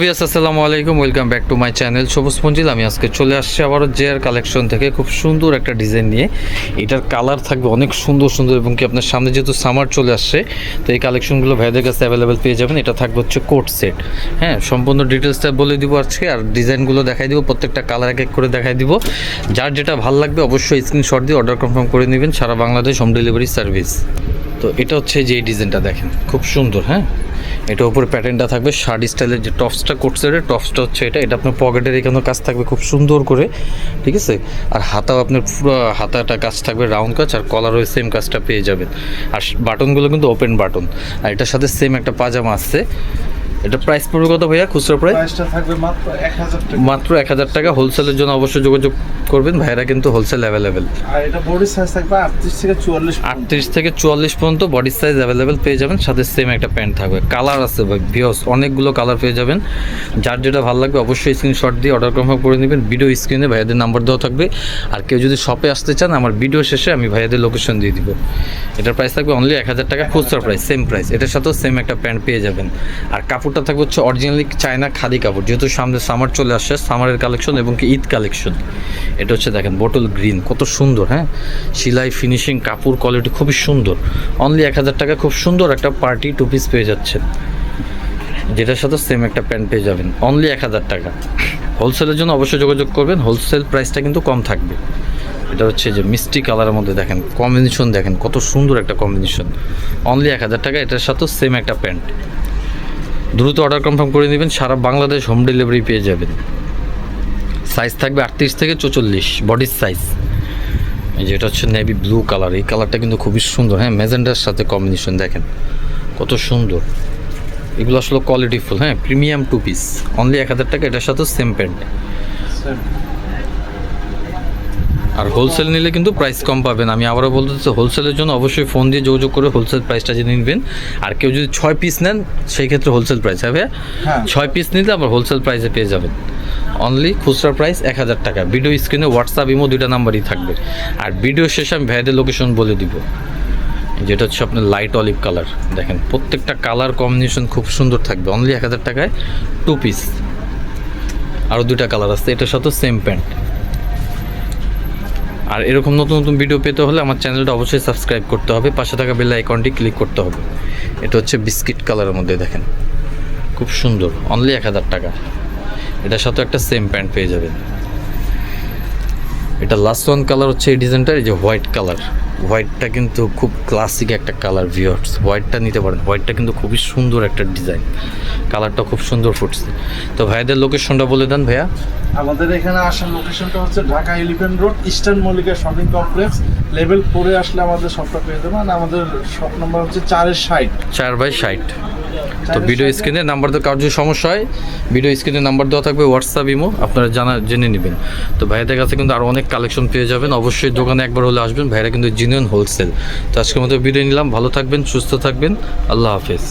আসসালামু আলাইকুম, welcome back to my channel সবুজ পঞ্জিল। আমি আজকে চলে আসছি আবারও জেআর কালেকশন থেকে খুব সুন্দর একটা ডিজাইন নিয়ে। এটার কালার থাকবে অনেক সুন্দর সুন্দর এবং কি আপনার সামনে যেহেতু সামার চলে আসছে তো এই কালেকশনগুলো ভাইদের কাছে অ্যাভেলেবেল পেয়ে যাবেন। এটা থাকবে হচ্ছে কোট সেট। হ্যাঁ, সম্পূর্ণ ডিটেলসটা বলে দিব আজকে, আর ডিজাইনগুলো দেখাই দিব, প্রত্যেকটা কালার এক এক করে দেখাই দিব। যার যেটা ভালো লাগবে অবশ্যই স্ক্রিনশট দিয়ে অর্ডার কনফার্ম করে নেবেন। সারা বাংলাদেশ হোম ডেলিভারি সার্ভিস। তো এটা হচ্ছে যে এই ডিজাইনটা দেখেন খুব সুন্দর। হ্যাঁ, এটা উপরে প্যাটার্নটা থাকবে শার্ট স্টাইলের, যে টপসটা কোটসেটের টপসটা হচ্ছে এটা আপনার পকেটের এখানেও কাজ থাকবে খুব সুন্দর করে, ঠিক আছে। আর হাতাও আপনার পুরো হাতাটা কাজ থাকবে রাউন্ড কাজ, আর কলারও সেম কাজটা পেয়ে যাবেন। আর বাটনগুলো কিন্তু ওপেন বাটন। আর এটার সাথে সেম একটা পাজামা আসছে। এটা প্রাইস পড়বে কত ভাইয়া? খুচরা প্রাইসটা থাকবে মাত্র 1000 টাকা। মাত্র 1000 টাকা। হোলসেলের জন্য অবশ্যই যোগাযোগ করবেন, ভাইরা কিন্তু হোলসেল অ্যাভেলেবেল। আর এটা বডি সাইজ থাকবে 38 থেকে 44। 38 থেকে 44 পর্যন্ত বডি সাইজ অ্যাভেলেবেল পেয়ে যাবেন। সাথে সেম একটা প্যান্ট থাকবে। কালার আছে ভাই ভিউয়ার্স, অনেকগুলো কালার পেয়ে যাবেন। যার যেটা ভালো লাগবে অবশ্যই স্ক্রিনশট দিয়ে অর্ডার কনফার্ম করে নেবেন। ভিডিও স্ক্রিনে ভাইয়াদের নাম্বার দেওয়া থাকবে। আর কেউ যদি শপে আসতে চান আমার ভিডিও শেষে আমি ভাইয়াদের লোকেশন দিয়ে দিব। এটার প্রাইস থাকবে অনলি 1000 টাকা, খুচরা প্রাইস সেম প্রাইস। এটার সাথেও সেম একটা প্যান্ট পেয়ে যাবেন। আর কাপড়টা থাকবে হচ্ছে অরিজিনালি চায়না খাদি কাপড়, যেহেতু সামনে সামার চলে আসছে, সামারের কালেকশন এবং কি ঈদ কালেকশন। এটা হচ্ছে দেখেন বোটল গ্রিন, কত সুন্দর। হ্যাঁ, সেলাই ফিনিশিং কাপড় কোয়ালিটি খুবই সুন্দর। অনলি 1000 টাকা খুব সুন্দর একটা পার্টি টু পিস পেয়ে যাচ্ছেন, যেটার সাথে সেম একটা প্যান্ট পেয়ে যাবেন। অনলি 1000 টাকা। হোলসেলের জন্য অবশ্যই যোগাযোগ করবেন, হোলসেল প্রাইসটা কিন্তু কম থাকবে। এটা হচ্ছে যে মিষ্টি কালারের মধ্যে দেখেন কম্বিনেশন, দেখেন কত সুন্দর একটা কম্বিনেশন। অনলি 1000 টাকা। এটার সাথেও সেম একটা প্যান্ট। দ্রুত অর্ডার কনফার্ম করে নেবেন, সারা বাংলাদেশ হোম ডেলিভারি পেয়ে যাবেন। সাইজ থাকবে 38 থেকে 44 বডির সাইজ। এই যে এটা হচ্ছে নেভি ব্লু কালার, এই কালারটা কিন্তু খুবই সুন্দর। হ্যাঁ, ম্যাজেন্ডার সাথে কম্বিনেশন দেখেন কত সুন্দর। এগুলো আসলে কোয়ালিটিফুল। হ্যাঁ, প্রিমিয়াম টু পিস। অনলি 1000 টাকা। এটার সাথেও সেম প্যান্ট। আর হোলসেল নিলে কিন্তু প্রাইস কম পাবেন। আমি আবারও বলতে চাচ্ছি, হোলসেলের জন্য অবশ্যই ফোন দিয়ে যোগাযোগ করে হোলসেল প্রাইসটা জেনে নেবেন। আর কেউ যদি 6 পিস নেন সেই ক্ষেত্রে হোলসেল প্রাইস হবে। 6 পিস নিলে আবার হোলসেল প্রাইসে পেয়ে যাবেন। অনলি খুচরা প্রাইস 1000 টাকা। ভিডিও স্ক্রিনে হোয়াটসঅ্যাপ ইমো দুইটা নাম্বারই থাকবে। আর ভিডিও শেষে আমি ভাইদের লোকেশন বলে দিব। যেটা হচ্ছে আপনার লাইট অলিভ কালার, দেখেন প্রত্যেকটা কালার কম্বিনেশন খুব সুন্দর থাকবে। অনলি 1000 টাকায় টু পিস। আরও দুইটা কালার আছে, এটার সাথে সেম প্যান্ট। আর এরকম নতুন নতুন ভিডিও পেতে হলে আমার চ্যানেলটা অবশ্যই সাবস্ক্রাইব করতে হবে, পাশে থাকা বেল আইকনটি ক্লিক করতে হবে। এটা হচ্ছে বিস্কিট কালারের মধ্যে দেখেন খুব সুন্দর। অনলি 1000 টাকা। এটার সাথে একটা সেম প্যান্ট পেয়ে যাবেন। এটা লাস্ট ওয়ান কালার হচ্ছে এই ডিজাইনটার, এই যে হোয়াইট কালার। হোয়াইটটা কিন্তু খুব ক্লাসিক একটা কালার ভিউয়ার্স, হোয়াইটটা নিতে পারেন। হোয়াইটটা কিন্তু খুবই সুন্দর একটা ডিজাইন, কালারটা খুব সুন্দর ফুটছে। তো ভাইয়াদের লোকেশনটা বলে দেন ভাইয়া। আমাদের এখানে আসার লোকেশনটা হচ্ছে Dhaka elephant road, eastern Mallika shopping complex, level 4 এ আসলে আমাদের শপটা পেয়ে যাবেন। আমাদের শপ নাম্বার হচ্ছে 4/60 4/60। তো ভিডিও স্ক্রিনে নাম্বার দেওয়া, কারোর যদি সমস্যা হয় ভিডিও স্ক্রিনে নাম্বার দেওয়া থাকবে, হোয়াটসঅ্যাপ ইমো, আপনারা জেনে নেবেন। তো ভাইয়াদের কাছে কিন্তু আরও অনেক কালেকশন পেয়ে যাবেন। অবশ্যই দোকানে একবার হলে আসবেন, ভাইরা কিন্তু জেনুইন হোলসেল। তো আজকের মতো ভিডিও নিলাম, ভালো থাকবেন, সুস্থ থাকবেন, আল্লাহ হাফেজ।